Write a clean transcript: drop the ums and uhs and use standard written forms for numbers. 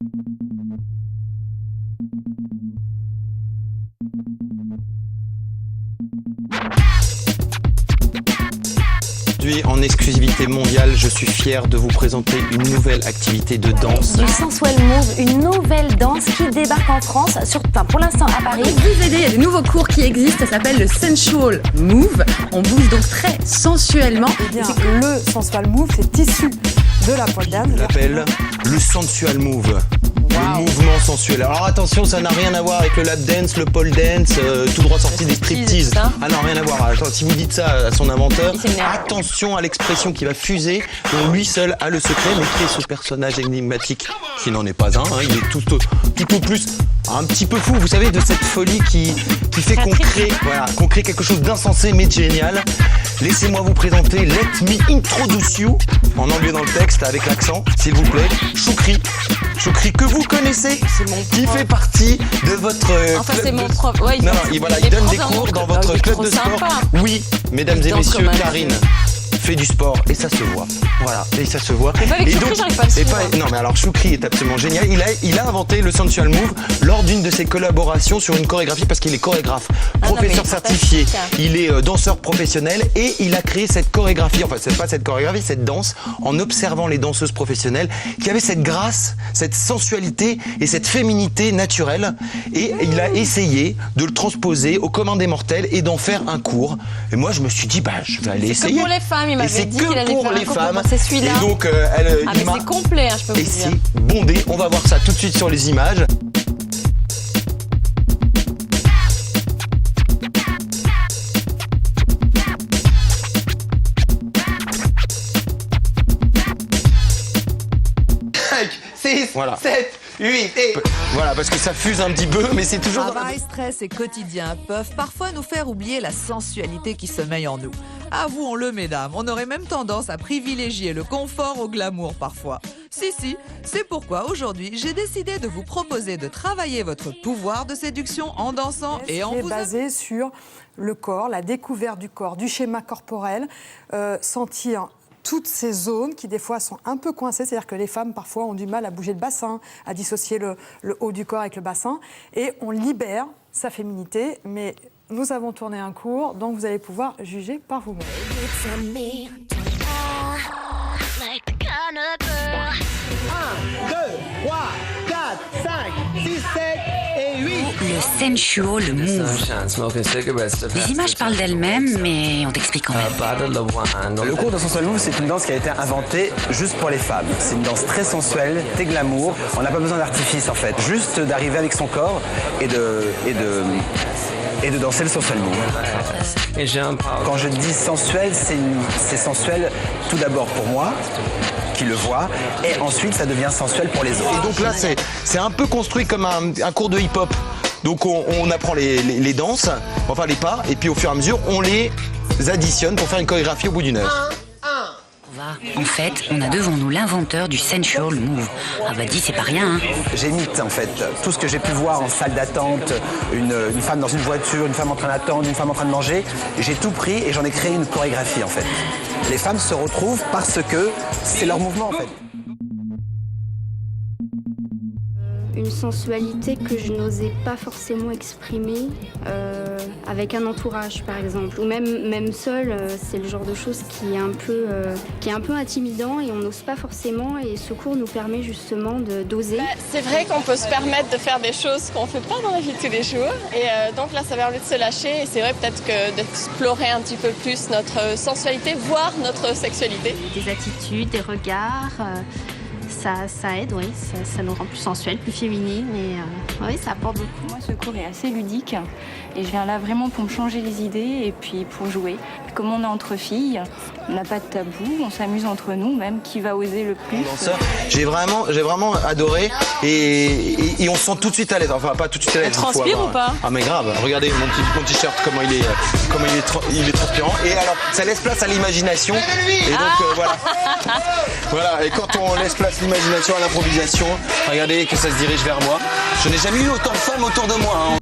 Aujourd'hui, en exclusivité mondiale, je suis fier de vous présenter une nouvelle activité de danse. Du Sensual Move, une nouvelle danse qui débarque en France, pour l'instant à Paris. Pour vous aider, il y a des nouveaux cours qui existent, ça s'appelle le Sensual Move. On bouge donc très sensuellement. Eh bien, le Sensual Move, c'est issu de la pole dance. On l'appelle le Sensual Move. Le mouvement sensuel. Alors attention, ça n'a rien à voir avec le lap dance, le pole dance, tout droit sorti des striptease. Ah non, rien à voir. Attends, si vous dites ça à son inventeur, attention à l'expression qui va fuser, dont lui seul a le secret, mais qui est ce personnage énigmatique, qui n'en est pas un, hein, il est tout au plus un petit peu fou, vous savez, de cette folie qui fait qu'on crée quelque chose d'insensé mais de génial. Laissez-moi vous présenter Let Me Introduce You, en anglais dans le texte, avec l'accent, s'il vous plaît, Choukri. Choukri que vous connaissez, qui fait partie de votre enfin, club c'est mon de... prof. Ouais, il donne des cours dans votre club de sport. Oui, mesdames et messieurs, Karine fait du sport et ça se voit. Voilà, et ça se voit. Mais pas avec et Choukri, donc, j'arrive pas à le suivre. non mais alors Choukri est absolument génial. Il a inventé le Sensual Move lors d'une de ses collaborations sur une chorégraphie parce qu'il est chorégraphe, professeur certifié, il est danseur professionnel et il a créé cette chorégraphie, enfin c'est pas cette chorégraphie, cette danse en observant les danseuses professionnelles qui avaient cette grâce, cette sensualité et cette féminité naturelle et il a essayé de le transposer au commun des mortels et d'en faire un cours. Et moi je me suis dit je vais aller essayer. C'est pour les femmes, il m'avait dit qu'il allait faire un cours pour c'est celui-là. Et donc mais c'est complet, hein, je peux vous et dire. c'est bondé, on va voir ça tout de suite sur les images. Voilà. 7, 8 et... Voilà, parce que ça fuse un petit peu, mais c'est toujours... Travail, stress et quotidien peuvent parfois nous faire oublier la sensualité qui sommeille en nous. Avouons-le, mesdames, on aurait même tendance à privilégier le confort au glamour parfois. Si, c'est pourquoi aujourd'hui, j'ai décidé de vous proposer de travailler votre pouvoir de séduction en dansant et en vous... C'est basé sur le corps, la découverte du corps, du schéma corporel, sentir toutes ces zones qui des fois sont un peu coincées, c'est-à-dire que les femmes parfois ont du mal à bouger le bassin, à dissocier le haut du corps avec le bassin, et on libère sa féminité, mais nous avons tourné un cours, donc vous allez pouvoir juger par vous-même. 1, 2, 3, 4, 5, 6, 7 et 8. Le Sensual Move. Les images parlent d'elles-mêmes, mais on t'explique quand même. Le cours de Sensual Move, c'est une danse qui a été inventée juste pour les femmes. C'est une danse très sensuelle, très glamour. On n'a pas besoin d'artifice en fait. Juste d'arriver avec son corps et de danser le Sensual Move. Quand je dis sensuel, c'est sensuel tout d'abord pour moi, qui le voit, et ensuite ça devient sensuel pour les autres. Et donc là, c'est un peu construit comme un cours de hip-hop. Donc on apprend les danses, enfin les pas, et puis au fur et à mesure, on les additionne pour faire une chorégraphie au bout d'une heure. En fait, on a devant nous l'inventeur du Sensual Move. Ah bah dis, c'est pas rien, hein. J'imite en fait tout ce que j'ai pu voir en salle d'attente, une femme dans une voiture, une femme en train d'attendre, une femme en train de manger. J'ai tout pris et j'en ai créé une chorégraphie en fait. Les femmes se retrouvent parce que c'est leur mouvement en fait. Une sensualité que je n'osais pas forcément exprimer avec un entourage par exemple, ou même seul, c'est le genre de chose qui est un peu intimidant et on n'ose pas forcément, et ce cours nous permet justement d'oser. C'est vrai qu'on peut se permettre de faire des choses qu'on ne fait pas dans la vie de tous les jours, et donc là ça permet de se lâcher, et c'est vrai peut-être que d'explorer un petit peu plus notre sensualité, voire notre sexualité. Des attitudes, des regards... Ça aide, oui, ça nous rend plus sensuelles, plus féminines, et oui, ça apporte beaucoup. Moi, ce cours est assez ludique et je viens là vraiment pour me changer les idées et puis pour jouer. Comme on est entre filles, on n'a pas de tabou, on s'amuse entre nous, même qui va oser le plus. J'ai vraiment adoré et on se sent tout de suite à l'aise. Enfin, pas tout de suite à l'aise. Elle transpire ou pas? Ah mais grave. Regardez mon t-shirt comment il est transpirant. Et alors, ça laisse place à l'imagination. Et donc voilà. Voilà. Et quand on laisse place à l'imagination, à l'improvisation, regardez que ça se dirige vers moi. Je n'ai jamais eu autant de femmes autour de moi, hein.